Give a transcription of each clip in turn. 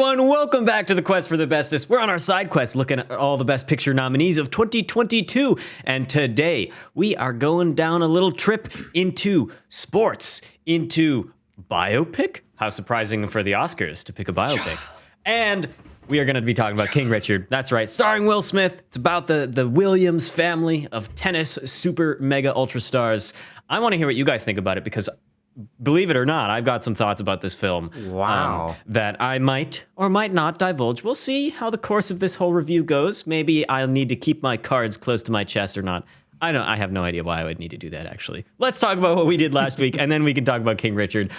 everyone. Welcome back to the Quest for the Bestest. We're on our side quest looking at all the Best Picture nominees of 2022. And today we are going down a little trip into sports, into biopic. How surprising for the Oscars to pick a biopic. And we are going to be talking about King Richard. That's right, starring Will Smith. It's about the Williams family of tennis super mega ultra stars. I want to hear what you guys think about it because, believe it or not, I've got some thoughts about this film. Wow. That I might or might not divulge. We'll see how the course of this whole review goes. Maybe I'll need to keep my cards close to my chest or not. I have no idea why I would need to do that, actually. Let's talk about what we did last week, and then we can talk about King Richard.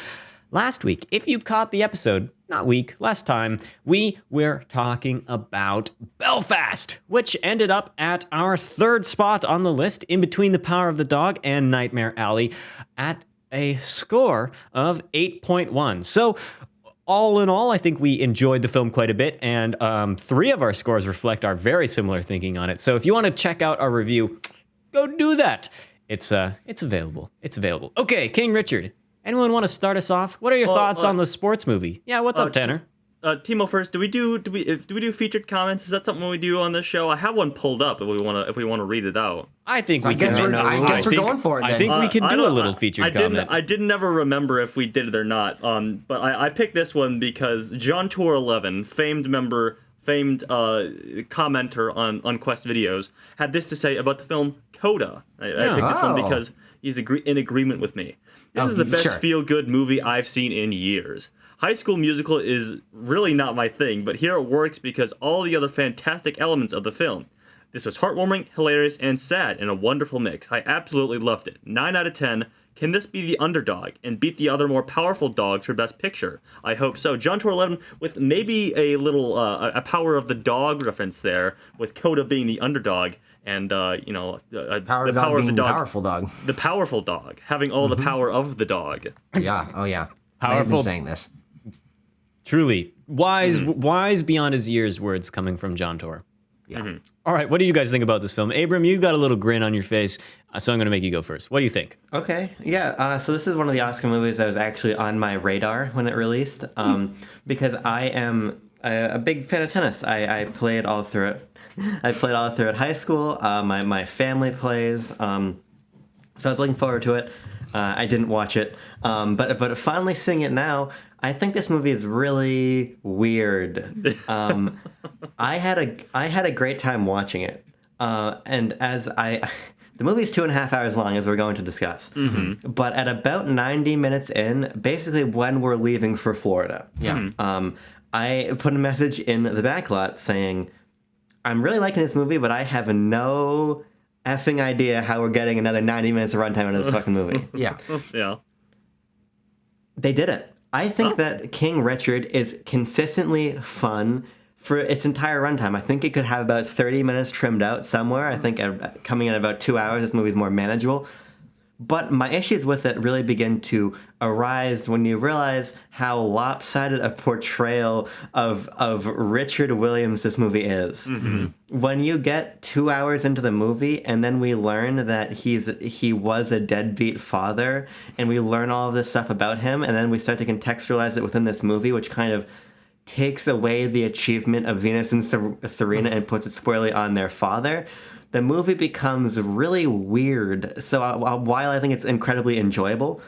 Last week, if you caught the episode, last time, we were talking about Belfast, which ended up at our third spot on the list, in between The Power of the Dog and Nightmare Alley, at a score of 8.1. So all in all, I think we enjoyed the film quite a bit, and 3 of our scores reflect our very similar thinking on it. So if you want to check out our review, go do that. It's available. It's available. Okay, King Richard. Anyone want to start us off? What are your thoughts on the sports movie? Yeah, what's up, Tanner? Timo first. Do we do featured comments? Is that something we do on this show? I have one pulled up if we want to read it out. I think I guess we're going for it. Then. I think we can do a little featured comment. I didn't ever remember if we did it or not. But I picked this one because John Tour 11, famed commenter on Quest videos, had this to say about the film Coda. I picked this one because he's in agreement with me. This is the best feel-good movie I've seen in years. High School Musical is really not my thing, but here it works because all the other fantastic elements of the film. This was heartwarming, hilarious, and sad in a wonderful mix. I absolutely loved it. 9 out of 10. Can this be the underdog and beat the other more powerful dogs for Best Picture? I hope so. John Tour 11 with maybe a little a Power of the Dog reference there, with Coda being the underdog. And, the power of the dog. The powerful dog. The powerful dog. Having all the power of the dog. Yeah. Oh, yeah. Powerful. I've been saying this. Truly. Wise beyond his years words coming from John Tour. Yeah. Mm-hmm. All right. What did you guys think about this film? Abram, you got a little grin on your face, so I'm going to make you go first. What do you think? Okay. Yeah. So this is one of the Oscar movies that was actually on my radar when it released, because I am a big fan of tennis. I played all through it. I played all through at high school. My family plays, so I was looking forward to it. I didn't watch it, but finally seeing it now, I think this movie is really weird. I had a great time watching it, and the movie is 2.5 hours long, as we're going to discuss. Mm-hmm. But at about 90 minutes in, basically when we're leaving for Florida, I put a message in the backlot saying, I'm really liking this movie, but I have no effing idea how we're getting another 90 minutes of runtime into this fucking movie. Yeah. Yeah. They did it. I think that King Richard is consistently fun for its entire runtime. I think it could have about 30 minutes trimmed out somewhere. I think coming in about 2 hours, this movie's more manageable. But my issues with it really begin to arise when you realize how lopsided a portrayal of Richard Williams this movie is. Mm-hmm. When you get 2 hours into the movie and then we learn that he was a deadbeat father, and we learn all of this stuff about him, and then we start to contextualize it within this movie, which kind of takes away the achievement of Venus and Serena and puts it squarely on their father, the movie becomes really weird. So while I think it's incredibly enjoyable,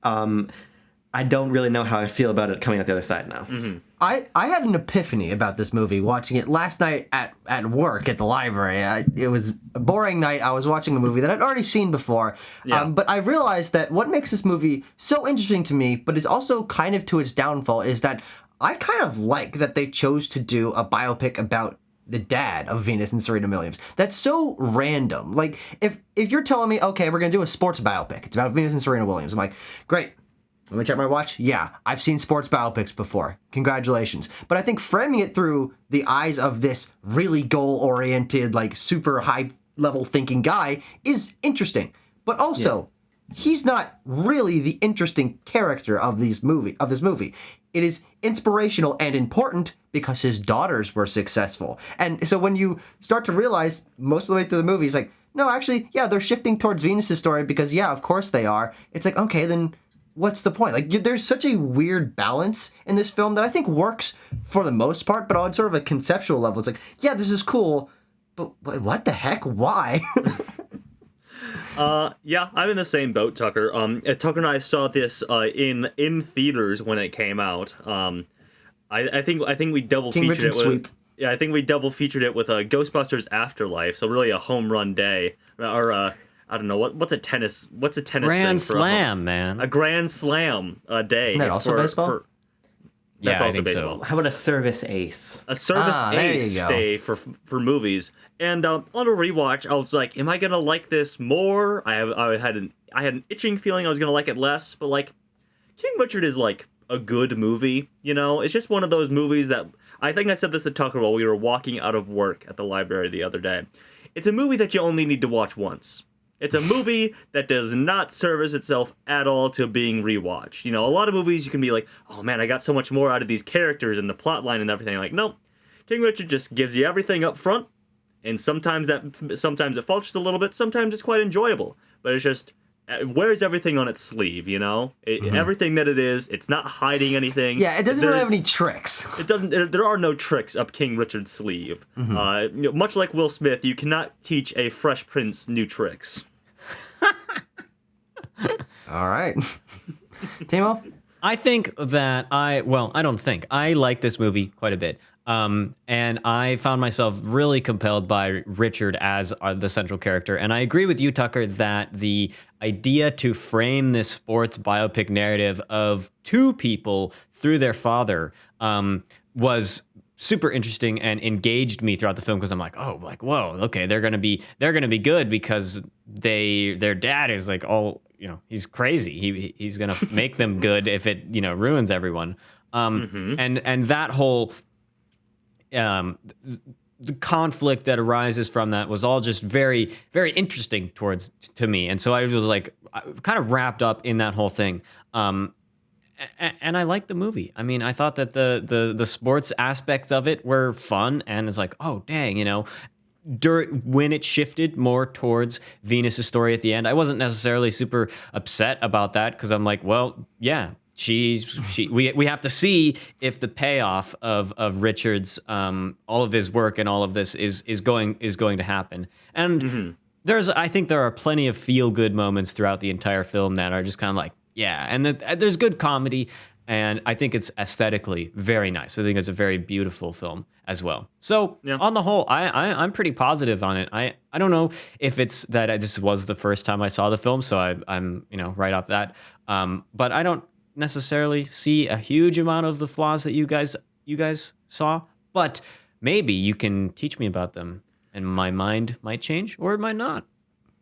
I don't really know how I feel about it coming out the other side now. Mm-hmm. I had an epiphany about this movie watching it last night at work at the library. It was a boring night. I was watching a movie that I'd already seen before. Yeah. But I realized that what makes this movie so interesting to me, but is also kind of to its downfall, is that I kind of like that they chose to do a biopic about the dad of Venus and Serena Williams. That's so random. Like, if you're telling me, okay, we're going to do a sports biopic, it's about Venus and Serena Williams, I'm like, great. Let me check my watch. Yeah, I've seen sports biopics before. Congratulations. But I think framing it through the eyes of this really goal-oriented, like, super high-level thinking guy is interesting. But also, he's not really the interesting character of this movie. It is inspirational and important because his daughters were successful. And so when you start to realize most of the way through the movie, it's like, no, actually, yeah, they're shifting towards Venus's story because, yeah, of course they are. It's like, okay, then what's the point? Like, there's such a weird balance in this film that I think works for the most part, but on sort of a conceptual level, it's like, yeah, this is cool, but what the heck? Why? Yeah, I'm in the same boat, Tucker. Tucker and I saw this in theaters when it came out. I think we double King featured Richard it with. sweep. Yeah, I think we double featured it with Ghostbusters Afterlife. So really a home run day, or I don't know what's a tennis Grand thing for Slam, man. a grand slam day. Isn't that also baseball? Yeah, That's I also think so. baseball. How about a service ace? A service there ace you go. day for movies. And on a rewatch, I was like, am I gonna like this more? I had an itching feeling I was gonna like it less, but like King Richard is like a good movie, you know? It's just one of those movies that I think I said this to Tucker while we were walking out of work at the library the other day. It's a movie that you only need to watch once. It's a movie that does not service itself at all to being rewatched. You know, a lot of movies you can be like, oh man, I got so much more out of these characters and the plot line and everything. Like, nope. King Richard just gives you everything up front, and sometimes it falters a little bit, sometimes it's quite enjoyable. But it's just, wears everything on its sleeve, you know? Everything that it is, it's not hiding anything. Yeah, it doesn't really have any tricks. It doesn't. There are no tricks up King Richard's sleeve. Much like Will Smith, you cannot teach a Fresh Prince new tricks. All right. Timo? I think that I don't think. I like this movie quite a bit. And I found myself really compelled by Richard as the central character. And I agree with you, Tucker, that the idea to frame this sports biopic narrative of two people through their father was super interesting and engaged me throughout the film, because I'm like, oh, like, whoa, okay, they're gonna be good because their dad is like, all, you know, he's crazy. He's gonna make them good if it, you know, ruins everyone. And that whole the conflict that arises from that was all just very, very interesting to me. And so I was like, kind of wrapped up in that whole thing. And I liked the movie. I mean, I thought that the sports aspects of it were fun, and it's like, oh dang, you know, when it shifted more towards Venus's story at the end, I wasn't necessarily super upset about that, because I'm like, well, yeah, we have to see if the payoff of Richard's all of his work and all of this is going to happen. And I think there are plenty of feel good moments throughout the entire film that are just kind of like, yeah, and there's good comedy, and I think it's aesthetically very nice. I think it's a very beautiful film as well. So on the whole, I'm pretty positive on it. I don't know if it's that this was the first time I saw the film, so I'm you know, right off that. But I don't necessarily see a huge amount of the flaws that you guys saw. But maybe you can teach me about them, and my mind might change, or it might not.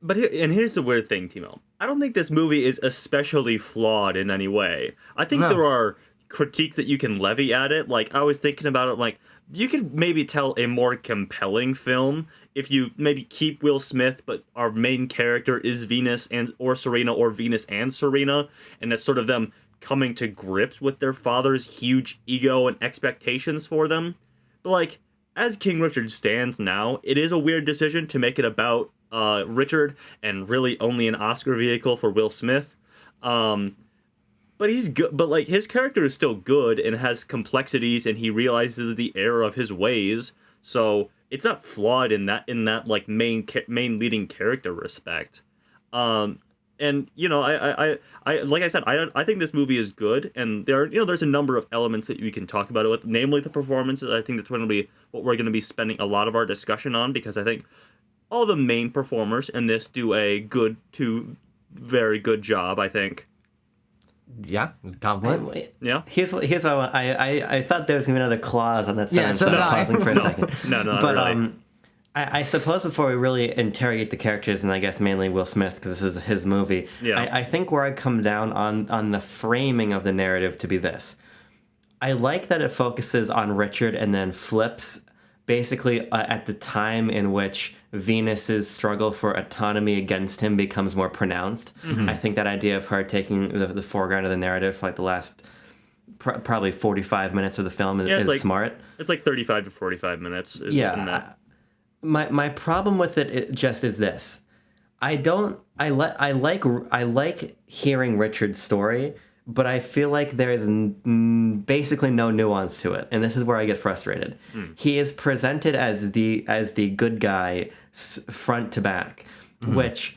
But here's the weird thing, Timo. I don't think this movie is especially flawed in any way. I think there are critiques that you can levy at it. Like, I was thinking about it, like, you could maybe tell a more compelling film if you maybe keep Will Smith, but our main character is Venus or Serena, or Venus and Serena, and it's sort of them coming to grips with their father's huge ego and expectations for them. But, like, as King Richard stands now, it is a weird decision to make it about Richard and really only an Oscar vehicle for Will Smith. But he's good. But like, his character is still good and has complexities, and he realizes the error of his ways. So it's not flawed in that like main leading character respect. And you know, I like I said, I think this movie is good, and there's a number of elements that we can talk about it with, namely the performances. I think that's going to be what we're going to be spending a lot of our discussion on, because I think all the main performers in this do a good to very good job, I think. Yeah, compliment. Yeah. Here's what I thought there was gonna be another clause on that sentence. so So did I'm I. pausing for a second. No, But really. I suppose before we really interrogate the characters, and I guess mainly Will Smith, because this is his movie, Yeah. I think where I come down on the framing of the narrative to be this. I like that it focuses on Richard and then flips basically at the time in which Venus's struggle for autonomy against him becomes more pronounced. I think that idea of her taking the foreground of the narrative for like the last probably 45 minutes of the film is like, smart. It's like 35 to 45 minutes. In that. My problem with it just is this. I like hearing Richard's story, but I feel like there is basically no nuance to it, and this is where I get frustrated. He is presented as the good guy front to back, which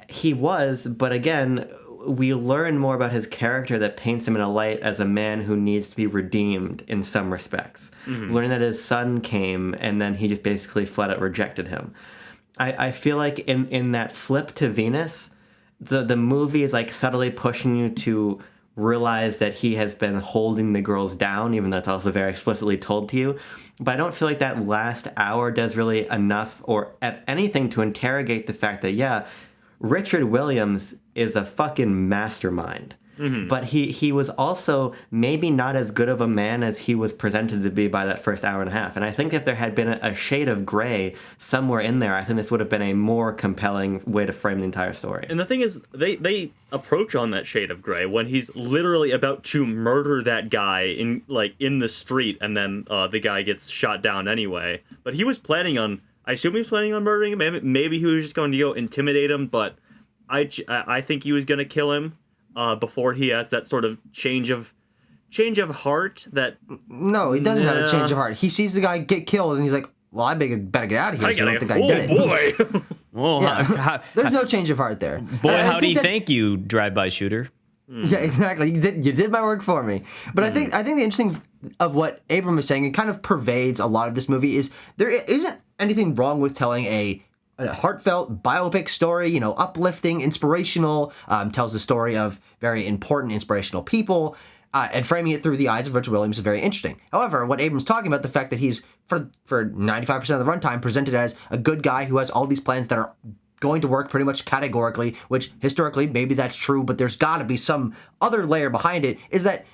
he was, but again, we learn more about his character that paints him in a light as a man who needs to be redeemed in some respects. Learning that his son came and then he just basically flat out rejected him. I feel like in that flip to Venus, the movie is like subtly pushing you to realize that he has been holding the girls down, even though it's also very explicitly told to you. But I don't feel like that last hour does really enough or anything to interrogate the fact that, yeah, Richard Williams is a fucking mastermind. But he was also maybe not as good of a man as he was presented to be by that first hour and a half. And I think if there had been a shade of gray somewhere in there, I think this would have been a more compelling way to frame the entire story. And the thing is, they approach on that shade of gray when he's literally about to murder that guy in the street, and then the guy gets shot down anyway. But he was planning on, I assume he was planning on murdering him. Maybe he was just going to go intimidate him, but I think he was going to kill him. Before he has that sort of change of heart that... No, he doesn't have a change of heart. He sees the guy get killed and he's like, well, I better get out of here. So I don't think I did it. Oh, boy. Well, yeah. There's no change of heart there. Boy, howdy, thank you, drive-by shooter. Yeah, exactly. You did my work for me. But I think the interesting of what Abram is saying, it kind of pervades a lot of this movie, is there isn't anything wrong with telling a heartfelt biopic story, uplifting, inspirational, tells the story of very important, inspirational people, and framing it through the eyes of Richard Williams is very interesting. However, what Abram's talking about, the fact that he's, for 95% of the runtime, presented as a good guy who has all these plans that are going to work pretty much categorically, which historically, maybe that's true, but there's got to be some other layer behind it, is that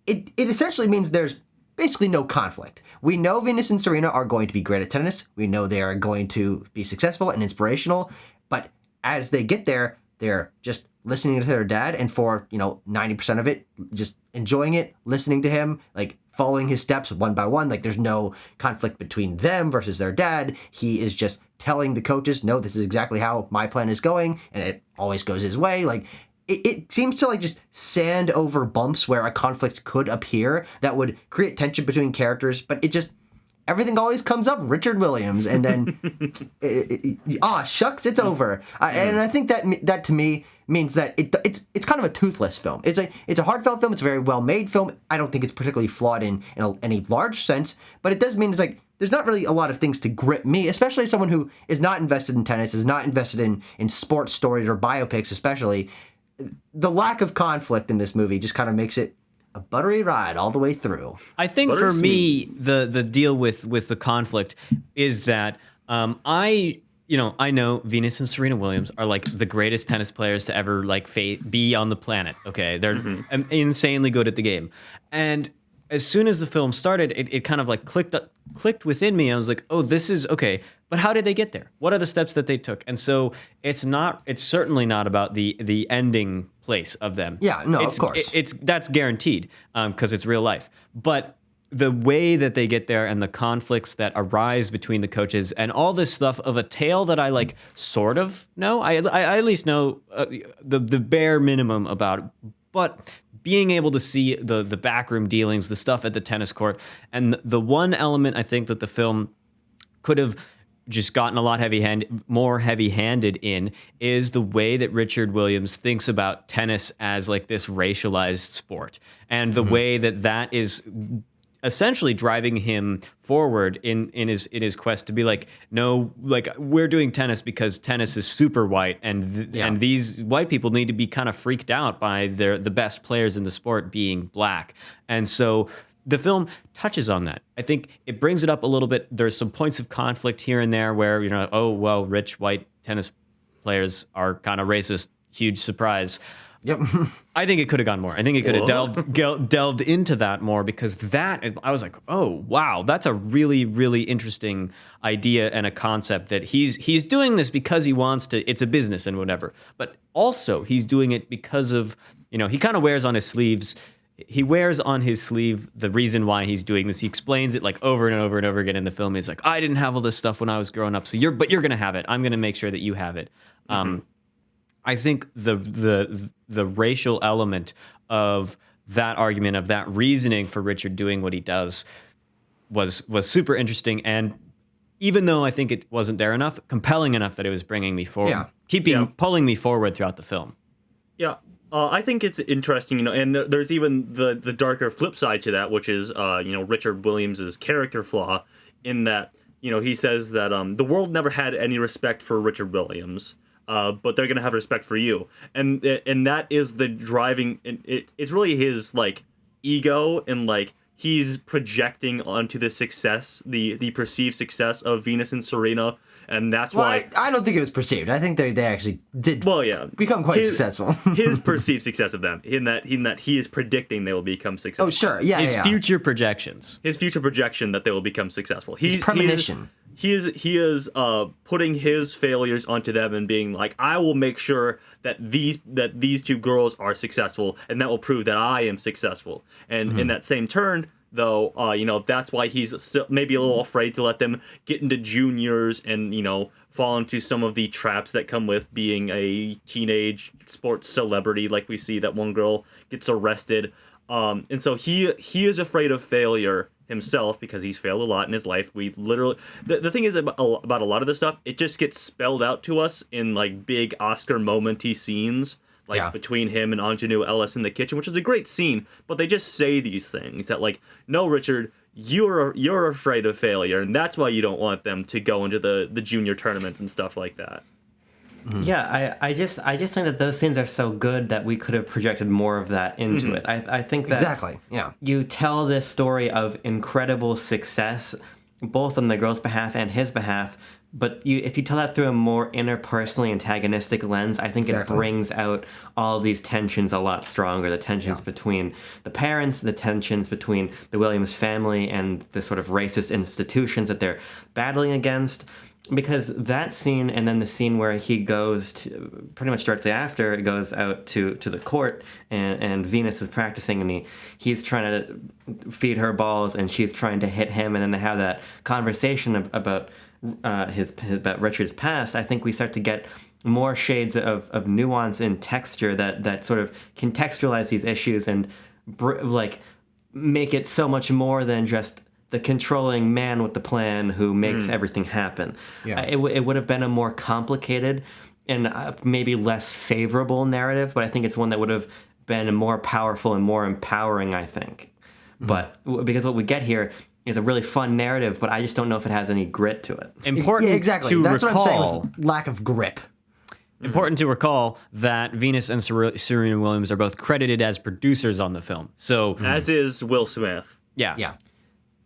it essentially means there's basically no conflict. We know Venus and Serena are going to be great at tennis. We know they are going to be successful and inspirational. But as they get there, they're just listening to their dad, and for 90% of it, just enjoying it, listening to him, like following his steps one by one. Like there's no conflict between them versus their dad. He is just telling the coaches, no, this is exactly how my plan is going, and it always goes his way. Like it seems to just sand over bumps where a conflict could appear that would create tension between characters, but everything always comes up Richard Williams, and then shucks, it's over. And I think that to me means that it's kind of a toothless film. It's a heartfelt film. It's a very well made film. I don't think it's particularly flawed in any large sense, but it does mean it's there's not really a lot of things to grip me, especially as someone who is not invested in tennis, is not invested in sports stories or biopics, especially. The lack of conflict in this movie just kind of makes it a buttery ride all the way through. I think for me, the deal with the conflict is that I know Venus and Serena Williams are the greatest tennis players to ever be on the planet. Okay, they're insanely good at the game, and as soon as the film started, it kind of clicked within me. I was like, oh, this is okay. But how did they get there? What are the steps that they took? And so it's certainly not about the ending place of them. Yeah, no, of course. That's guaranteed because it's real life. But the way that they get there and the conflicts that arise between the coaches and all this stuff of a tale that I sort of know. I at least know the bare minimum about it. But being able to see the backroom dealings, the stuff at the tennis court, and the one element I think that the film could have just gotten a lot more heavy-handed in is the way that Richard Williams thinks about tennis as this racialized sport, and the way that is essentially driving him forward in his quest to be no, we're doing tennis because tennis is super white, and these white people need to be kind of freaked out by the best players in the sport being black. And so the film touches on that. I think it brings it up a little bit. There's some points of conflict here and there where, oh, well, rich white tennis players are kind of racist. Huge surprise. Yep. I think it could have gone more. I think it could have delved into that more, because I was like, oh, wow, that's a really, really interesting idea and a concept that he's doing this because he wants to. It's a business and whatever. But also he's doing it because of, he kind of wears on his sleeves. He wears on his sleeve the reason why he's doing this. He explains it over and over and over again in the film. He's like, I didn't have all this stuff when I was growing up, but you're going to have it. I'm going to make sure that you have it. I think the racial element of that argument, of that reasoning for Richard doing what he does, was super interesting. And even though I think it wasn't there enough, compelling enough that it was bringing me forward, pulling me forward throughout the film. Yeah. I think it's interesting, and there's even the darker flip side to that, which is, Richard Williams' character flaw in that, he says that the world never had any respect for Richard Williams, but they're going to have respect for you. And that is the driving, it's really his, ego, and, he's projecting onto the success, the perceived success of Venus and Serena. And that's why I don't think it was perceived. I think they actually did. Well, yeah, become quite successful. His perceived success of them, in that he is predicting they will become successful. Oh, sure, yeah, his future projections. His future projection that they will become successful. His premonition. He is putting his failures onto them and being like, I will make sure that these two girls are successful, and that will prove that I am successful. And in that same turn, though, that's why he's still maybe a little afraid to let them get into juniors and, fall into some of the traps that come with being a teenage sports celebrity. Like we see that one girl gets arrested. And so he is afraid of failure himself because he's failed a lot in his life. We literally, the thing is about a lot of this stuff, it just gets spelled out to us in big Oscar momenty scenes. Between him and Ingenue Ellis in the kitchen, which is a great scene, but they just say these things that no, Richard, you're afraid of failure, and that's why you don't want them to go into the junior tournaments and stuff like that. Yeah, I just think that those scenes are so good that we could have projected more of that into it. I think that exactly, yeah. You tell this story of incredible success, both on the girl's behalf and his behalf. But if you tell that through a more interpersonally antagonistic lens, I think it brings out all these tensions a lot stronger. The tensions between the parents, the tensions between the Williams family and the sort of racist institutions that they're battling against. Because that scene, and then the scene where he goes to, pretty much directly after, it goes out to the court, and Venus is practicing, and he's trying to feed her balls, and she's trying to hit him, and then they have that conversation about about Richard's past. I think we start to get more shades of nuance and texture that sort of contextualize these issues and make it so much more than just the controlling man with the plan who makes everything happen. Yeah. It would have been a more complicated and maybe less favorable narrative, but I think it's one that would have been more powerful and more empowering, I think. But because what we get here is a really fun narrative, but I just don't know if it has any grit to it. Important exactly. to That's recall, what I'm saying with lack of grip. Important to recall that Venus and Serena Williams are both credited as producers on the film. So as is Will Smith. Yeah.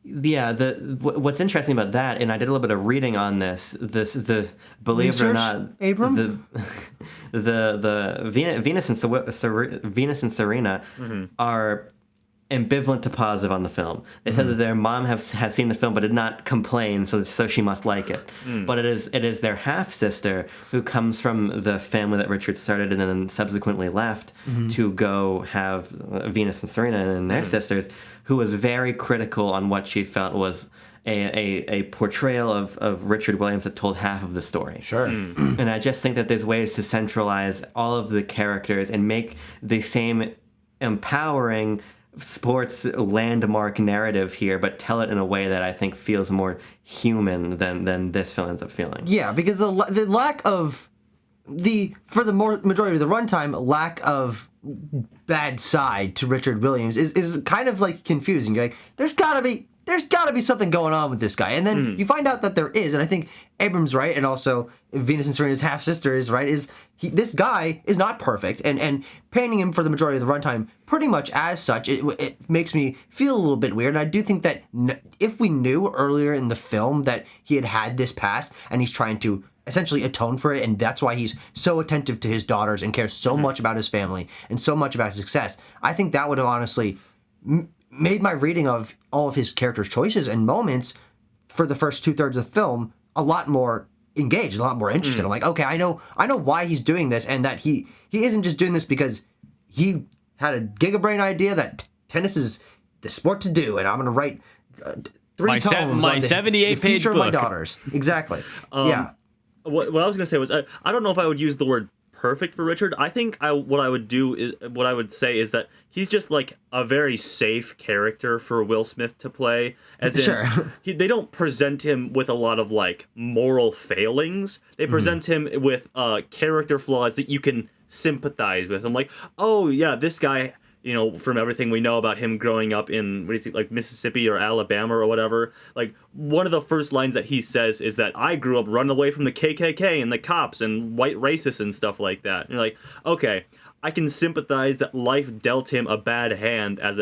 What's interesting about that, and I did a little bit of reading on this. The believe Research, it or not, Abram? the Venus and Serena are ambivalent to positive on the film. They said that their mom has seen the film but did not complain, so she must like it. But it is their half sister who comes from the family that Richard started and then subsequently left to go have Venus and Serena and their sisters, who was very critical on what she felt was a portrayal of Richard Williams that told half of the story. Sure. And I just think that there's ways to centralize all of the characters and make the same empowering sports landmark narrative here, but tell it in a way that I think feels more human than this film ends up feeling. Yeah, because the lack of for the majority of the runtime, lack of bad side to Richard Williams is kind of confusing. You're like, there's gotta be something going on with this guy, and then you find out that there is, and I think Abram's right, and also Venus and Serena's half sister is right. This guy is not perfect, and painting him for the majority of the runtime pretty much as such, it makes me feel a little bit weird. And I do think that if we knew earlier in the film that he had this past, and he's trying to essentially atone for it, and that's why he's so attentive to his daughters and cares so much about his family and so much about his success, I think that would have honestly made my reading of all of his character's choices and moments for the first 2/3 of the film a lot more engaged, a lot more interested. I'm like, okay, I know why he's doing this, and that he isn't just doing this because he had a gigabrain idea that tennis is the sport to do, and I'm going to write 3 tomes my on the 78-page future book of my daughters. Exactly. Yeah. What I was going to say was, I don't know if I would use the word perfect for Richard. I think what I would say is that he's just like a very safe character for Will Smith to play. As in, Sure. They don't present him with a lot of like moral failings. They present him with character flaws that you can sympathize with. I'm like, oh yeah, this guy, you know, from everything we know about him growing up in, like Mississippi or Alabama or whatever, like one of the first lines that he says is that I grew up running away from the KKK and the cops and white racists and stuff like that. And you're like, okay, I can sympathize that life dealt him a bad hand as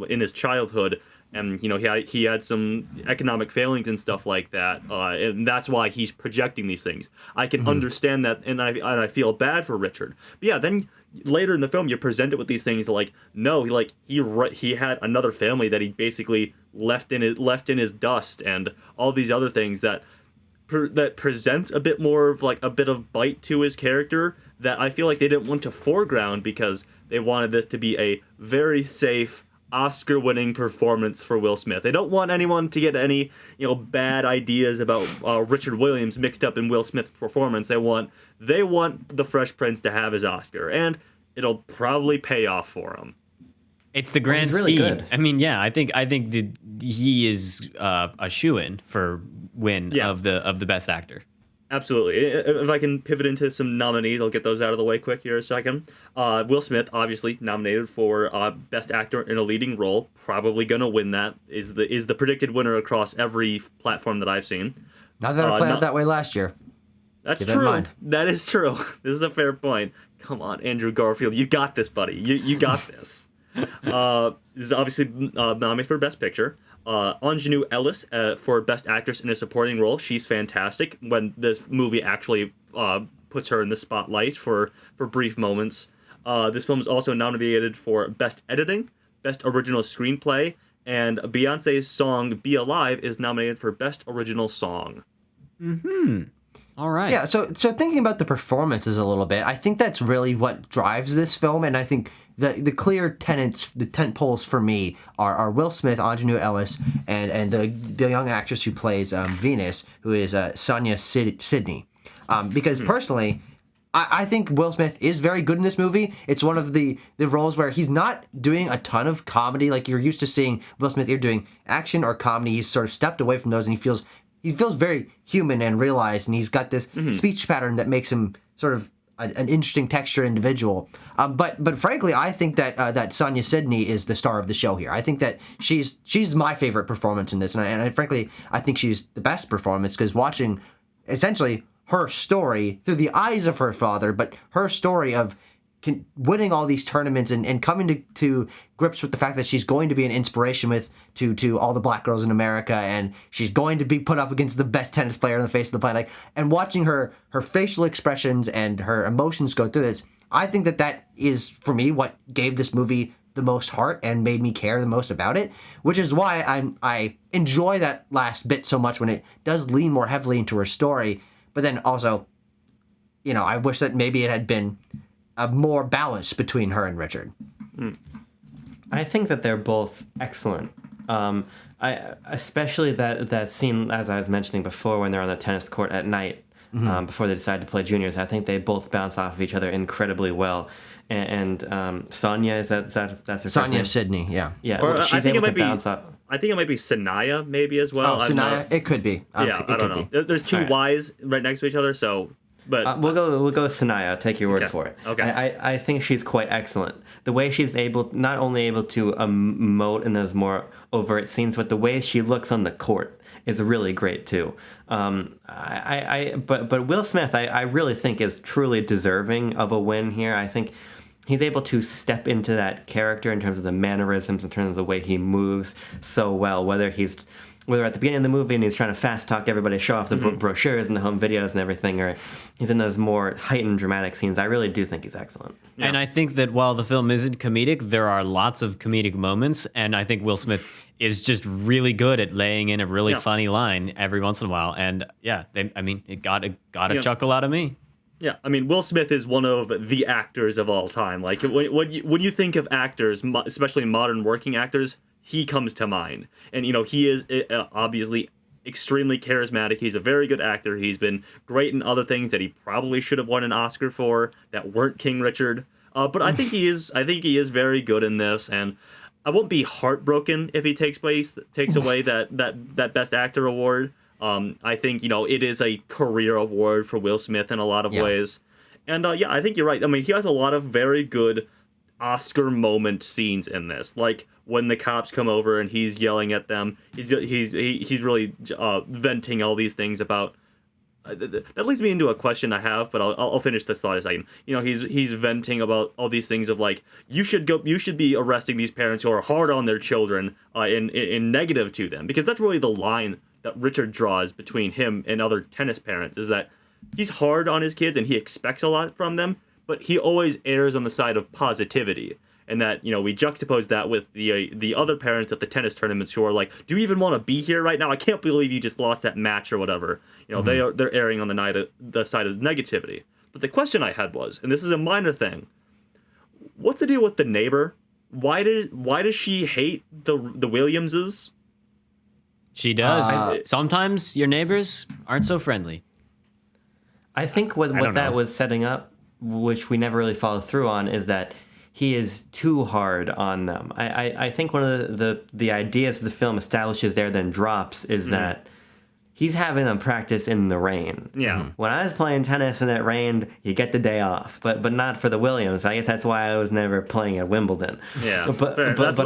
in his childhood. And, you know, he had some economic failings and stuff like that. And that's why he's projecting these things. I can understand that, and I feel bad for Richard. But yeah, then later in the film, you're presented with these things like, no, he had another family that he basically left in his dust, and all these other things that present a bit more of like a bit of bite to his character that I feel like they didn't want to foreground because they wanted this to be a very safe Oscar-winning performance for Will Smith. They don't want anyone to get any, you know, bad ideas about Richard Williams mixed up in Will Smith's performance. They want the Fresh Prince to have his Oscar, and it'll probably pay off for him. It's the grand really scheme. good. I mean, yeah, I think that he is a shoo-in for win of the best actor. Absolutely. If I can pivot into some nominees, I'll get those out of the way quick here a second. Will Smith, obviously nominated for Best Actor in a Leading Role. Probably going to win that. Is the predicted winner across every platform that I've seen. Not that it played out that way last year. That's Keep that in true. mind. That is true. This is a fair point. Come on, Andrew Garfield. You got this, buddy. You got this. This is obviously nominated for Best Picture. Ingenue Ellis for Best Actress in a Supporting Role. She's fantastic when this movie actually puts her in the spotlight for brief moments. This film is also nominated for Best Editing, Best Original Screenplay, and Beyonce's song Be Alive is nominated for Best Original Song. All right. Yeah, so thinking about the performances a little bit, I think that's really what drives this film, and I think the clear tenets, the tent poles for me are Will Smith, Ingenue Ellis, and the young actress who plays Venus, who is Sonia Sidney. Because personally, I think Will Smith is very good in this movie. It's one of the roles where he's not doing a ton of comedy like you're used to seeing Will Smith either doing action or comedy. He's sort of stepped away from those, and he feels very human and realized, and he's got this speech pattern that makes him sort of an interesting texture individual. But frankly, I think that Sonia Sidney is the star of the show here. I think that she's my favorite performance in this, and frankly, I think she's the best performance because watching essentially her story through the eyes of her father, but her story of winning all these tournaments and coming to grips with the fact that she's going to be an inspiration to all the black girls in America, and she's going to be put up against the best tennis player on the face of the planet. And watching her facial expressions and her emotions go through this, I think that is, for me, what gave this movie the most heart and made me care the most about it, which is why I enjoy that last bit so much when it does lean more heavily into her story. But then also, you know, I wish that maybe it had been a more balance between her and Richard. I think that they're both excellent. Especially that scene, as I was mentioning before, when they're on the tennis court at night before they decide to play juniors. I think they both bounce off of each other incredibly well. And Sonia, that's her first Sonia name? Sidney, yeah. Yeah, Or well, I she's think it able might to be. bounce off. I think it might be Sanaya, maybe as well. Oh, Sanaya, it could be. Yeah, I don't know. There's two Y's right next to each other, so. But We'll go with Sanaya. I'll take your word Okay. for it. Okay. I think she's quite excellent. The way she's not only able to emote in those more overt scenes, but the way she looks on the court is really great too. But Will Smith, I really think is truly deserving of a win here. I think he's able to step into that character in terms of the mannerisms, in terms of the way he moves so well, whether at the beginning of the movie and he's trying to fast talk everybody, show off the brochures and the home videos and everything, or he's in those more heightened dramatic scenes. I really do think he's excellent. Yeah. And I think that while the film isn't comedic, there are lots of comedic moments, and I think Will Smith is just really good at laying in a really funny line every once in a while. And yeah, it got a chuckle out of me. yeah, I mean, Will Smith is one of the actors of all time. Like when you think of actors, especially modern working actors, he comes to mind. And, you know, he is obviously extremely charismatic. He's a very good actor. He's been great in other things that he probably should have won an Oscar for that weren't King Richard. But I think he is. I think he is very good in this, and I won't be heartbroken if he takes away that Best Actor award. I think it is a career award for Will Smith in a lot of ways, and I think you're right. I mean, he has a lot of very good Oscar moment scenes in this, like when the cops come over and he's yelling at them. He's really venting all these things about. That leads me into a question I have, but I'll finish this thought in a second. He's venting about all these things of like you should be arresting these parents who are hard on their children in negative to them, because that's really the line that Richard draws between him and other tennis parents, is that he's hard on his kids and he expects a lot from them, but he always errs on the side of positivity. And that, we juxtapose that with the other parents at the tennis tournaments who are like, do you even want to be here right now? I can't believe you just lost that match or whatever. They're erring on the side of negativity. But the question I had was, and this is a minor thing, what's the deal with the neighbor? Why does she hate the Williamses? She does. Sometimes your neighbors aren't so friendly. I think what that was setting up, which we never really followed through on, is that he is too hard on them. I think one of the ideas the film establishes there then drops is that he's having them practice in the rain. Yeah. When I was playing tennis and it rained, you get the day off, but not for the Williams. I guess that's why I was never playing at Wimbledon. Yeah, that's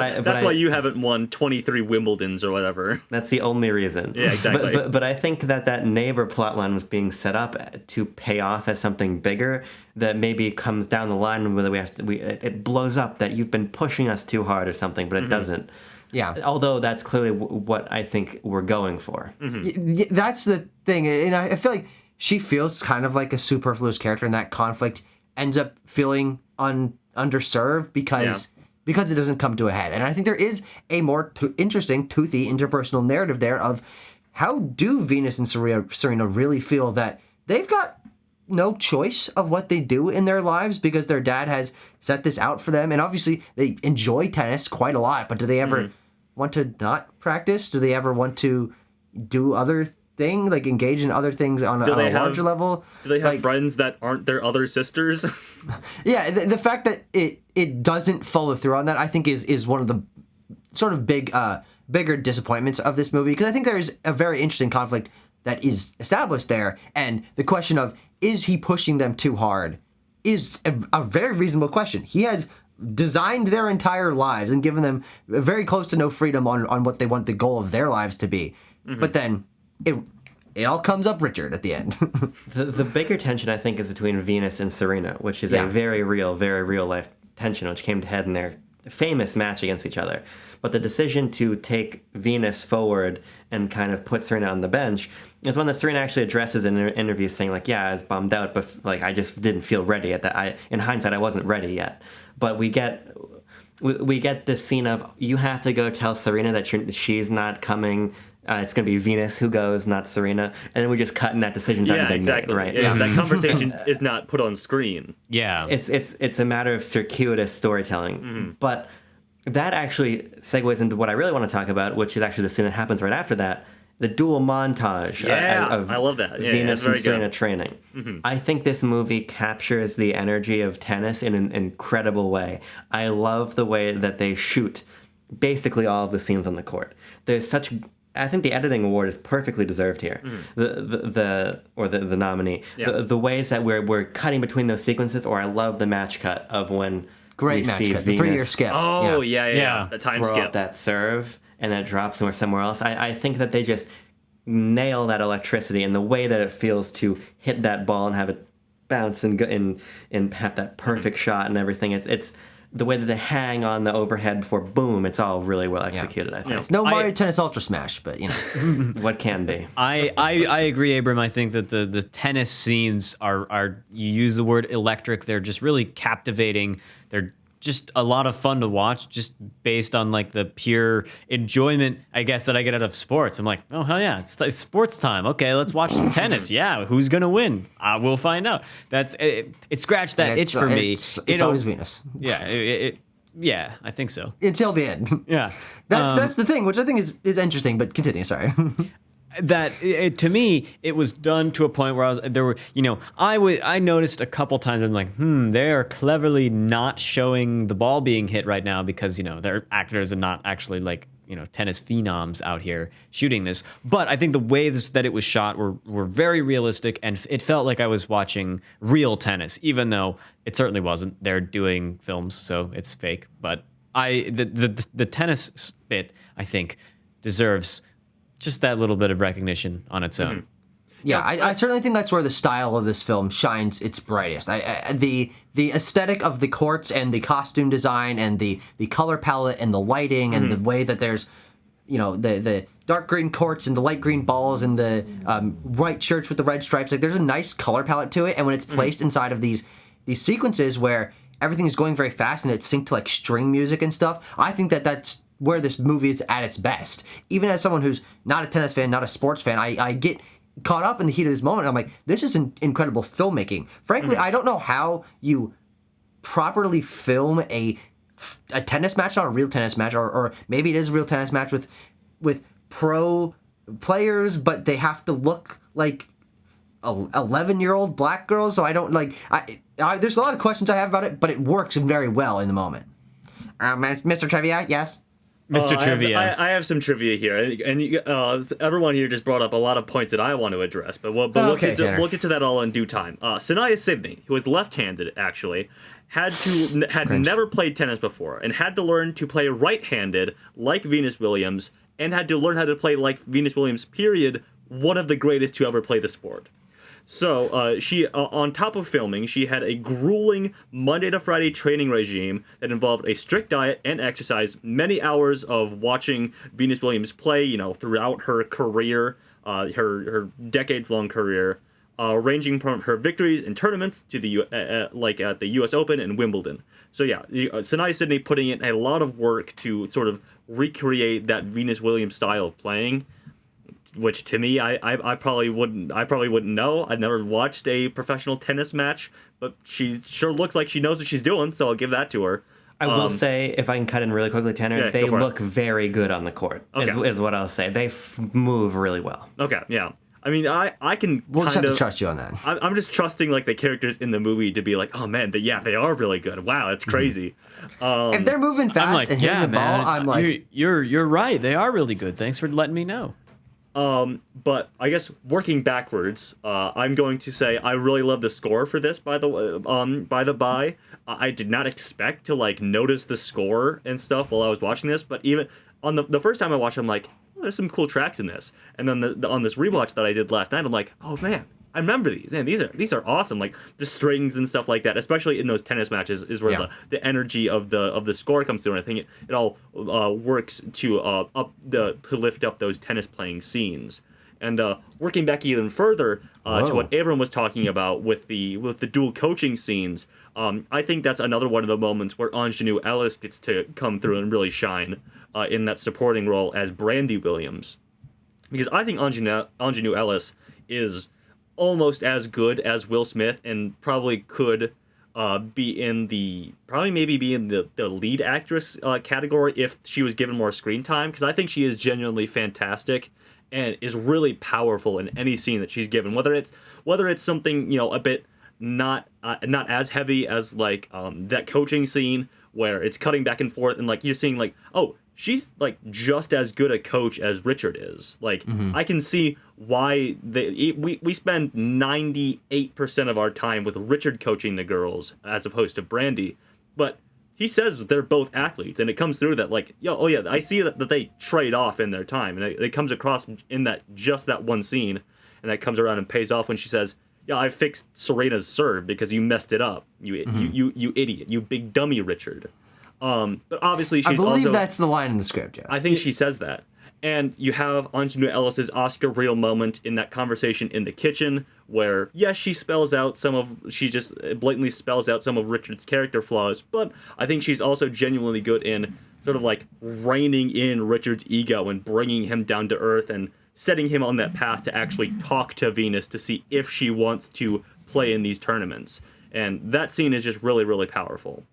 why you haven't won 23 Wimbledons or whatever. That's the only reason. Yeah, exactly. But I think that neighbor plotline was being set up to pay off as something bigger that maybe comes down the line whether it blows up that you've been pushing us too hard or something, but it doesn't. Yeah. Although that's clearly what I think we're going for. That's the thing. And I feel like she feels kind of like a superfluous character, and that conflict ends up feeling underserved because it doesn't come to a head. And I think there is a more interesting, toothy, interpersonal narrative there of how do Venus and Serena really feel that they've got no choice of what they do in their lives because their dad has set this out for them. And obviously they enjoy tennis quite a lot, but do they ever want to not practice? Do they ever want to do other things, like engage in other things on a larger level? Do they have friends that aren't their other sisters? Yeah, the fact that it doesn't follow through on that, I think is one of the sort of bigger disappointments of this movie, because I think there's a very interesting conflict that is established there, and the question of, is he pushing them too hard, is a very reasonable question. He has designed their entire lives and given them very close to no freedom on what they want the goal of their lives to be. But then it all comes up Richard at the end. The bigger tension, I think, is between Venus and Serena, which is a very real life tension, which came to head in their famous match against each other. But the decision to take Venus forward and kind of put Serena on the bench is one that Serena actually addresses in an interview, saying like, yeah, I was bummed out, but like I just didn't feel ready at that. In hindsight, I wasn't ready yet. But we get this scene of, you have to go tell Serena that she's not coming. It's going to be Venus who goes, not Serena. And then we just cut in that decision's already been exactly. made, right? Yeah, that conversation is not put on screen. Yeah. It's a matter of circuitous storytelling. But that actually segues into what I really want to talk about, which is actually the scene that happens right after that, the dual montage of I love that. Venus and Serena training. I think this movie captures the energy of tennis in an incredible way. I love the way that they shoot basically all of the scenes on the court. I think the editing award is perfectly deserved here. The nominee. Yeah. The ways that we're cutting between those sequences, or I love the match cut of when Great we match see cut. Venus The 3-year skip. Oh, yeah. The time throw skip. up that serve and then it drops somewhere else. I think that they just nail that electricity and the way that it feels to hit that ball and have it bounce and go and have that perfect shot and everything. It's the way that they hang on the overhead before boom. It's all really well executed. I think it's no Mario Tennis Ultra Smash, but what can be. I agree, Abram. I think that the tennis scenes are you use the word electric. They're just really captivating. They're just a lot of fun to watch, just based on like the pure enjoyment, I guess, that I get out of sports. I'm like, oh hell yeah, it's sports time. Okay, let's watch some tennis. Yeah, who's gonna win? We'll find out. That's it. It scratched that itch for me. It's always Venus. Yeah, yeah, I think so. Until the end. Yeah, that's the thing, which I think is interesting. But continue. Sorry. to me, it was done to a point where I noticed a couple times, I'm like, they are cleverly not showing the ball being hit right now because, they're actors and not actually like, tennis phenoms out here shooting this. But I think the ways that it was shot were very realistic, and it felt like I was watching real tennis, even though it certainly wasn't. They're doing films, so it's fake. But the tennis bit, I think, deserves just that little bit of recognition on its own. Yeah, I certainly think that's where the style of this film shines its brightest. The aesthetic of the courts and the costume design and the color palette and the lighting and the way that there's, the dark green courts and the light green balls and the white shirts with the red stripes. Like, there's a nice color palette to it, and when it's placed inside of these sequences where everything is going very fast and it's synced to like string music and stuff, I think that's where this movie is at its best. Even as someone who's not a tennis fan, not a sports fan, I get caught up in the heat of this moment. I'm like, this is incredible filmmaking. Frankly, I don't know how you properly film a tennis match, not a real tennis match, or maybe it is a real tennis match with pro players, but they have to look like 11-year-old black girls. So I don't like. There's a lot of questions I have about it, but it works very well in the moment. Mr. Trivia, yes. Mr. Trivia. I have some trivia here, and everyone here just brought up a lot of points that I want to address, but we'll get to that all in due time. Sanaya Sidney, who is left-handed, actually, had never played tennis before and had to learn to play right-handed like Venus Williams, and had to learn how to play like Venus Williams, period, one of the greatest to ever play the sport. So she, on top of filming, she had a grueling Monday to Friday training regime that involved a strict diet and exercise, many hours of watching Venus Williams play, throughout her career, her decades-long career, ranging from her victories in tournaments to like at the U.S. Open and Wimbledon. So yeah, Sanaya Sidney putting in a lot of work to sort of recreate that Venus Williams style of playing, which to me, I probably wouldn't know. I've never watched a professional tennis match, but she sure looks like she knows what she's doing, so I'll give that to her. I will say, if I can cut in really quickly, Tanner, they look very good on the court, is what I'll say. They move really well. Okay, yeah. I mean, I can We'll just have to trust you on that. I'm just trusting, like, the characters in the movie to be like, oh, man, they are really good. Wow, that's crazy. If they're moving fast and hitting the ball, I'm like... You're right. They are really good. Thanks for letting me know. But I guess working backwards, I'm going to say I really love the score for this. By the by, I did not expect to like notice the score and stuff while I was watching this. But even on the first time I watched it, I'm like, oh, there's some cool tracks in this. And then on this rewatch that I did last night, I'm like, oh man, I remember these. Man, these are awesome. Like the strings and stuff like that, especially in those tennis matches, is where the energy of the score comes through. And I think it all works to lift up those tennis playing scenes. And working back even further to what Abram was talking about with the dual coaching scenes, I think that's another one of the moments where Ingenue Ellis gets to come through and really shine in that supporting role as Brandy Williams, because I think Ingenue Ellis is almost as good as Will Smith, and probably could be in the lead actress category if she was given more screen time, because I think she is genuinely fantastic and is really powerful in any scene that she's given, whether it's something a bit not as heavy as like that coaching scene where it's cutting back and forth and like you're seeing like, oh, she's like just as good a coach as Richard is. Like I can see why we spend 98% of our time with Richard coaching the girls as opposed to Brandy, but he says they're both athletes, and it comes through that like, I see that they trade off in their time, and it comes across in that one scene, and that comes around and pays off when she says, yeah, I fixed Serena's serve because you messed it up, you idiot, you big dummy, Richard. But obviously she's I believe that's the line in the script, yeah. I think she says that. And you have Ingenue Ellis's Oscar reel moment in that conversation in the kitchen where, yes, she just blatantly spells out some of Richard's character flaws, but I think she's also genuinely good in sort of like reining in Richard's ego and bringing him down to earth and setting him on that path to actually talk to Venus to see if she wants to play in these tournaments. And that scene is just really, really powerful.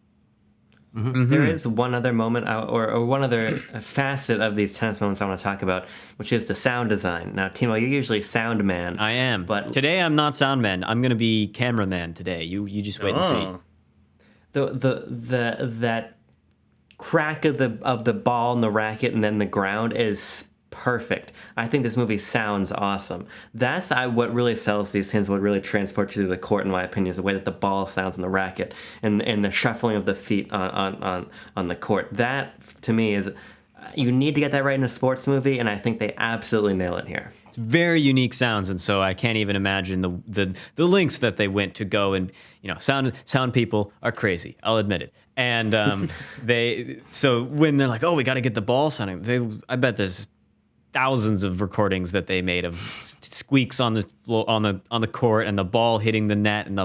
There is one other moment, or one other facet of these tennis moments I want to talk about, which is the sound design. Now, Timo, you're usually sound man. I am, but today I'm not sound man. I'm gonna be cameraman today. You just wait and see. That crack of the ball in the racket and then the ground is perfect. I think this movie sounds awesome. That's what really sells these things, what really transports you to the court, in my opinion, is the way that the ball sounds in the racket and the shuffling of the feet on the court. That, to me, is... You need to get that right in a sports movie, and I think they absolutely nail it here. It's very unique sounds, and so I can't even imagine the lengths that they went to go. And sound people are crazy. I'll admit it. And so when they're like, "Oh, we got to get the ball sounding," I bet there's thousands of recordings that they made of squeaks on the floor, on the court, and the ball hitting the net, and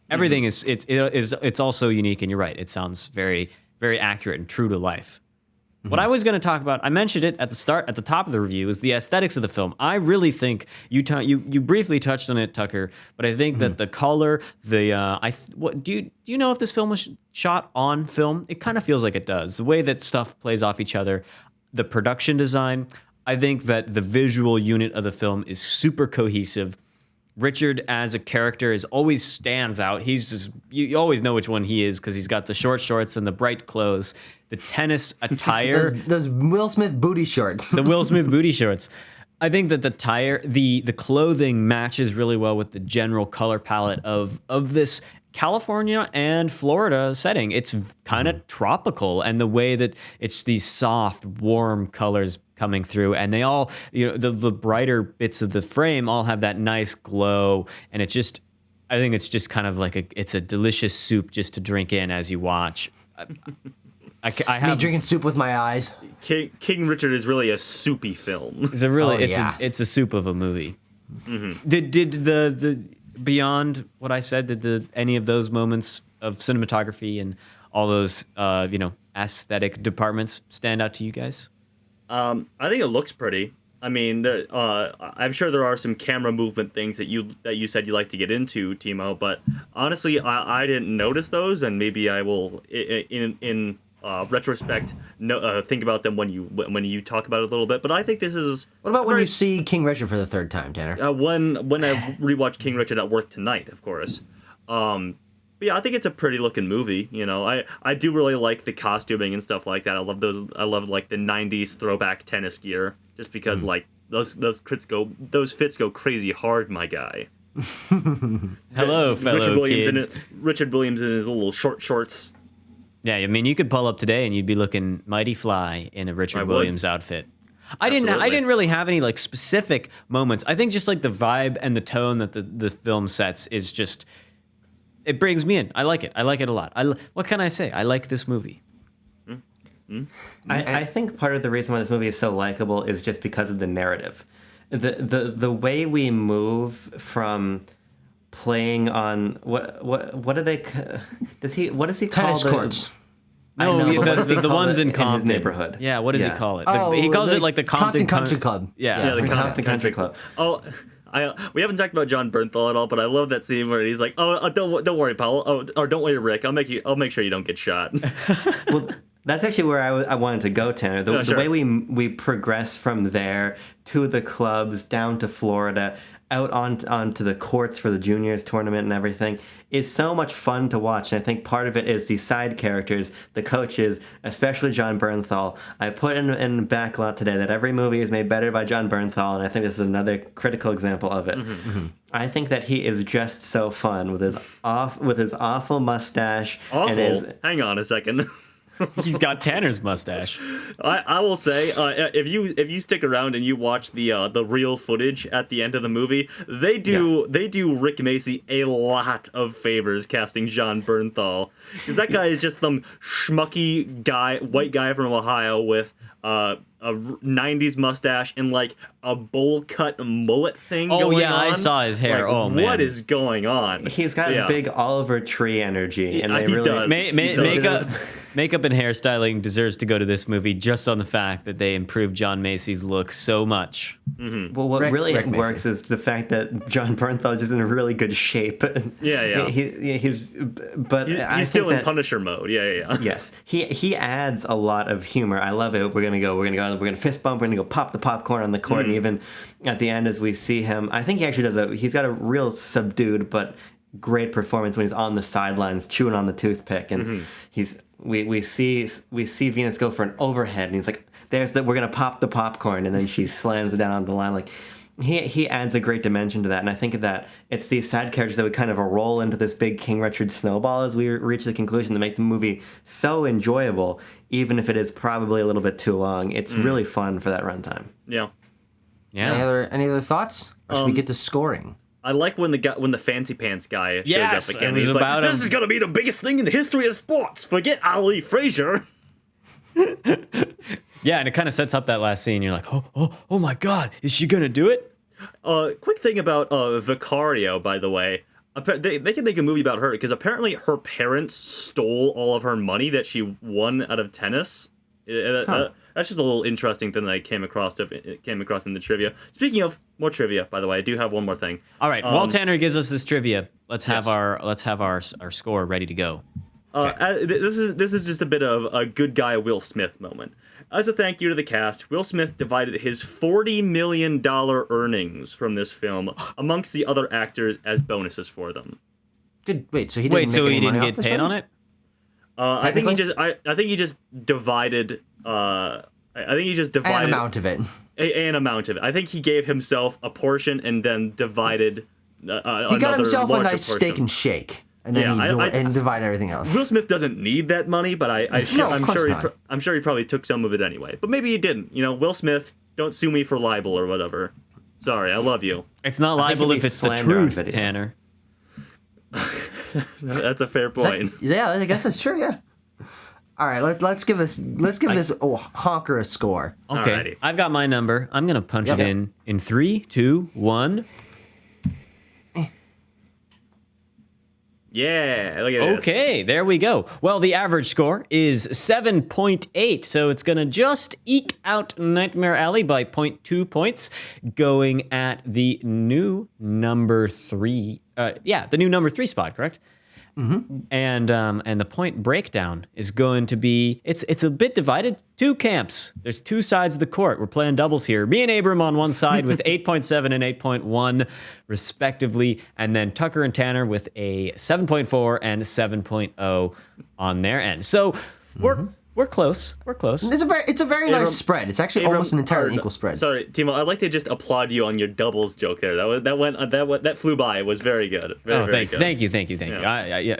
everything it's also unique. And you're right, it sounds very, very accurate and true to life. What I was going to talk about, I mentioned it at the top of the review, is the aesthetics of the film. I really think you briefly touched on it, Tucker, but I think that the color, do you know if this film was shot on film? It kind of feels like it does. The way that stuff plays off each other, the production design. I think that the visual unit of the film is super cohesive. Richard as a character always stands out. He's just, you always know which one he is because he's got the short shorts and the bright clothes, the tennis attire. those Will Smith booty shorts. The Will Smith booty shorts. I think that the clothing matches really well with the general color palette of this California and Florida setting. It's kind of tropical, and the way that it's these soft, warm colors coming through, and they all, the brighter bits of the frame all have that nice glow, and I think it's just kind of like it's a delicious soup just to drink in as you watch. I have me drinking soup with my eyes. King Richard is really a soupy film. It's a soup of a movie. Mm-hmm. Did the beyond what I said, did any of those moments of cinematography and all those aesthetic departments stand out to you guys? I think it looks pretty. I mean, I'm sure there are some camera movement things that you said you like to get into, Timo. But honestly, I didn't notice those, and maybe I will in retrospect think about them when you talk about it a little bit. But I think this is. What about when you see King Richard for the third time, Tanner? When I rewatch King Richard at work tonight, of course. But yeah, I think it's a pretty looking movie. I do really like the costuming and stuff like that. I love those. I love like the '90s throwback tennis gear, just because like those fits go crazy hard, my guy. Hello, fellow kids. Richard Williams in his little short shorts. Yeah, I mean, you could pull up today and you'd be looking mighty fly in a Richard Williams outfit. I didn't really have any like specific moments. I think just like the vibe and the tone that the film sets is just. It brings me in. I like it. I like it a lot. What can I say? I like this movie. I think part of the reason why this movie is so likable is just because of the narrative. The way we move from playing on what do they what does he call tennis courts? No, the ones in Compton. In his neighborhood. Yeah, what does he call it? Oh, he calls it like the Compton Country Club. Yeah, the Compton Country Club. Oh, we haven't talked about John Bernthal at all, but I love that scene where he's like, "Oh, don't worry, Paul. Oh, or don't worry, Rick. I'll make sure you don't get shot." Well, that's actually where I wanted to go, Tanner. The way we progress from there to the clubs, down to Florida, out onto the courts for the juniors tournament and everything is so much fun to watch. And I think part of it is the side characters, the coaches, especially John Bernthal. I put in the backlot today that every movie is made better by John Bernthal, and I think this is another critical example of it. Mm-hmm. I think that he is just so fun with his awful mustache. Awful? Hang on a second. He's got Tanner's mustache. I will say, if you stick around and you watch the real footage at the end of the movie, they do Rick Macy a lot of favors casting John Bernthal, because that guy is just some schmucky guy, white guy from Ohio with '90s mustache and like a bowl cut mullet thing. Oh going yeah, on. I saw his hair. Like, Oh man, what is going on? He's got a big Oliver Tree energy, and they he really does. Makeup and hairstyling deserves to go to this movie just on the fact that they improved John Macy's look so much. Well, what really works is the fact that John Bernthal is in a really good shape. Yeah. He's still in Punisher mode. Yeah. Yes, he adds a lot of humor. I love it. We're gonna fist bump. We're gonna go pop the popcorn on the court, and even at the end as we see him, I think he actually does he's got a real subdued but great performance when he's on the sidelines chewing on the toothpick, and we see Venus go for an overhead, and he's like, we're gonna pop the popcorn, and then she slams it down on the line. Like he adds a great dimension to that, and I think that it's these side characters that would kind of roll into this big King Richard snowball as we reach the conclusion to make the movie so enjoyable, even if it is probably a little bit too long. It's really fun for that runtime. Yeah. Any other thoughts? Or should we get to scoring? I like when the fancy pants guy shows up again. He's like, this is gonna be the biggest thing in the history of sports. Forget Ali Frazier. Yeah, and it kind of sets up that last scene. You're like, oh my God, is she gonna do it? Quick thing about Vicario, by the way. They can make a movie about her because apparently her parents stole all of her money that she won out of tennis. That's just a little interesting thing that I came across in the trivia. Speaking of more trivia, by the way, I do have one more thing. All right, while Tanner gives us this trivia, let's have our score ready to go. This is just a bit of a good guy Will Smith moment. As a thank you to the cast, Will Smith divided his $40 million earnings from this film amongst the other actors as bonuses for them. Good. Wait, so he didn't get paid on it? I think he just divided. I think he just divided an amount of it. An amount of it. I think he gave himself a portion and then divided. He got himself a nice steak and shake, and then he divided everything else. Will Smith doesn't need that money, but I'm sure he probably took some of it anyway. But maybe he didn't. Will Smith, don't sue me for libel or whatever. Sorry, I love you. It's not libel if it's the truth, Tanner. That's a fair point. I guess that's true. Yeah. All right, let's give this honker a score. Okay, Alrighty. I've got my number. I'm gonna punch it in 3, 2, 1. Yeah, look at this. Okay, there we go. Well, the average score is 7.8, so it's going to just eke out Nightmare Alley by 0.2 points, going at the new number 3. The new number 3 spot, correct? Mm-hmm. And the point breakdown is going to be it's a bit divided. 2 camps. There's 2 sides of the court. We're playing doubles here. Me and Abram on one side with 8.7 and 8.1 respectively, and then Tucker and Tanner with a 7.4 and 7.0 on their end. So we're close. We're close. It's a very nice spread. It's actually almost an entirely equal spread. Sorry, Timo. I'd like to just applaud you on your doubles joke there. That flew by. It was very good. Very good. Thank you.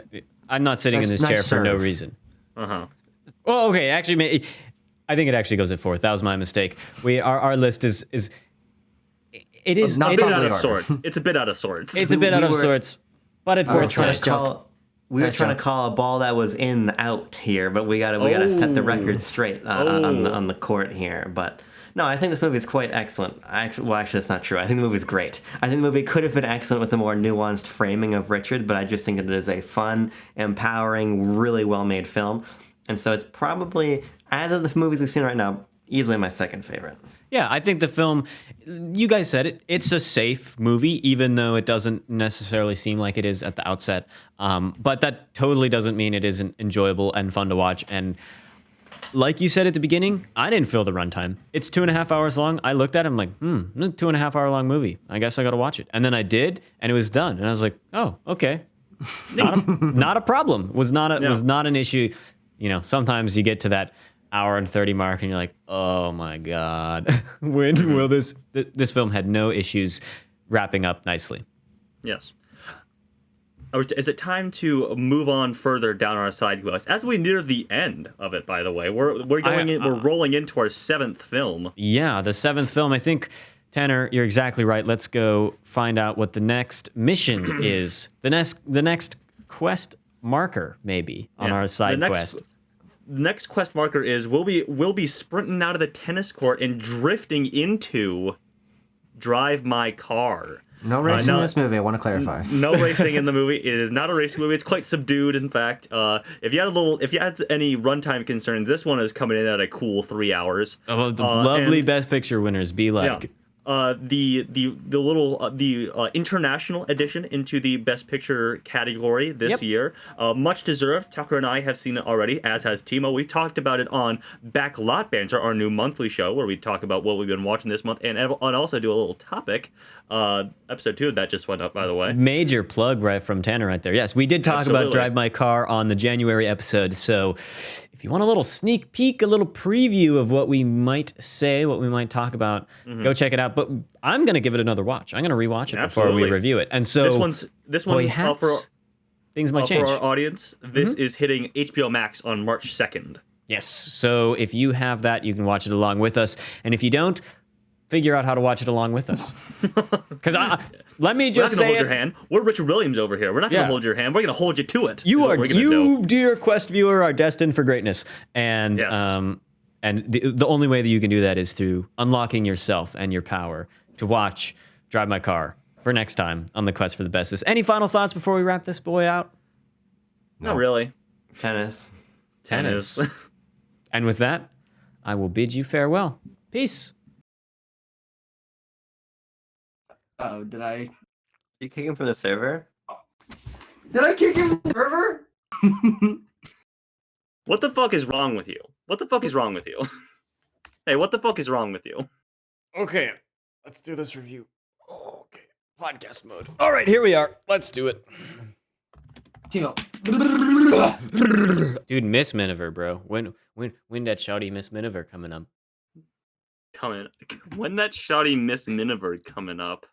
I'm not sitting in this chair for no reason. Uh-huh. Well, okay. Actually, I think it actually goes at 4th. That was my mistake. Our list is not out of sorts. It's a bit out of sorts. It's a bit out of sorts, but at 4th place. We were trying to call a ball that was in out here, but we gotta set the record straight on the court here. But no, I think this movie is quite excellent. Actually, that's not true. I think the movie is great. I think the movie could have been excellent with a more nuanced framing of Richard, but I just think that it is a fun, empowering, really well-made film. And so it's probably, out of the movies we've seen right now, easily my second favorite. Yeah, I think the film, you guys said it, it's a safe movie, even though it doesn't necessarily seem like it is at the outset. But that totally doesn't mean it isn't enjoyable and fun to watch. And like you said at the beginning, I didn't feel the runtime. It's 2.5 hours long. I looked at it, I'm like, it's a 2.5 hour long movie. I guess I got to watch it. And then I did, and it was done. And I was like, oh, okay. Not a problem. Was not an issue. Sometimes you get to that hour and 30 mark and you're like, oh my God, when will this film had no issues wrapping up nicely. Yes. Is it time to move on further down our side quest as we near the end of it? By the way, we're rolling into our 7th film. Yeah, the 7th film. I think, Tanner, you're exactly right. Let's go find out what the next mission is. The next quest marker maybe on our side quest. next quest marker is we'll be sprinting out of the tennis court and drifting into Drive My Car. No racing in this movie, I want to clarify. No racing in the movie. It is not a racing movie. It's quite subdued, in fact. If you had any runtime concerns, this one is coming in at a cool 3 hours. Oh, the lovely Best Picture winners be like. Yeah. The international addition into the Best Picture category this year, much deserved. Tucker and I have seen it already, as has Timo. We've talked about it on Backlot Banter, our new monthly show, where we talk about what we've been watching this month, and also do a little topic. Episode 2 of that just went up, by the way. Major plug right from Tanner right there. Yes, we did talk about Drive My Car on the January episode. So if you want a little sneak peek, a little preview of what we might say, what we might talk about, go check it out. But I'm going to give it another watch. I'm going to rewatch it before we review it. And so this one things might change. For our audience, this is hitting HBO Max on March 2nd. Yes. So if you have that, you can watch it along with us. And if you don't, figure out how to watch it along with us. Because let me just say, we're not going to hold your hand. We're Richard Williams over here. We're not going to hold your hand. We're going to hold you to it. You, dear Quest viewer, are destined for greatness. And and the only way that you can do that is through unlocking yourself and your power to watch Drive My Car for next time on the Quest for the Bestest. Any final thoughts before we wrap this boy out? No. Not really. Tennis. And with that, I will bid you farewell. Peace. Oh, did I? You kick him from the server? Did I kick him from the server? What the fuck is wrong with you? What the fuck is wrong with you? Hey, what the fuck is wrong with you? Okay, let's do this review. Okay, podcast mode. All right, here we are. Let's do it. Timo. Dude, Miss Miniver, bro. When that shouty Miss Miniver coming up? When that shouty Miss Miniver coming up?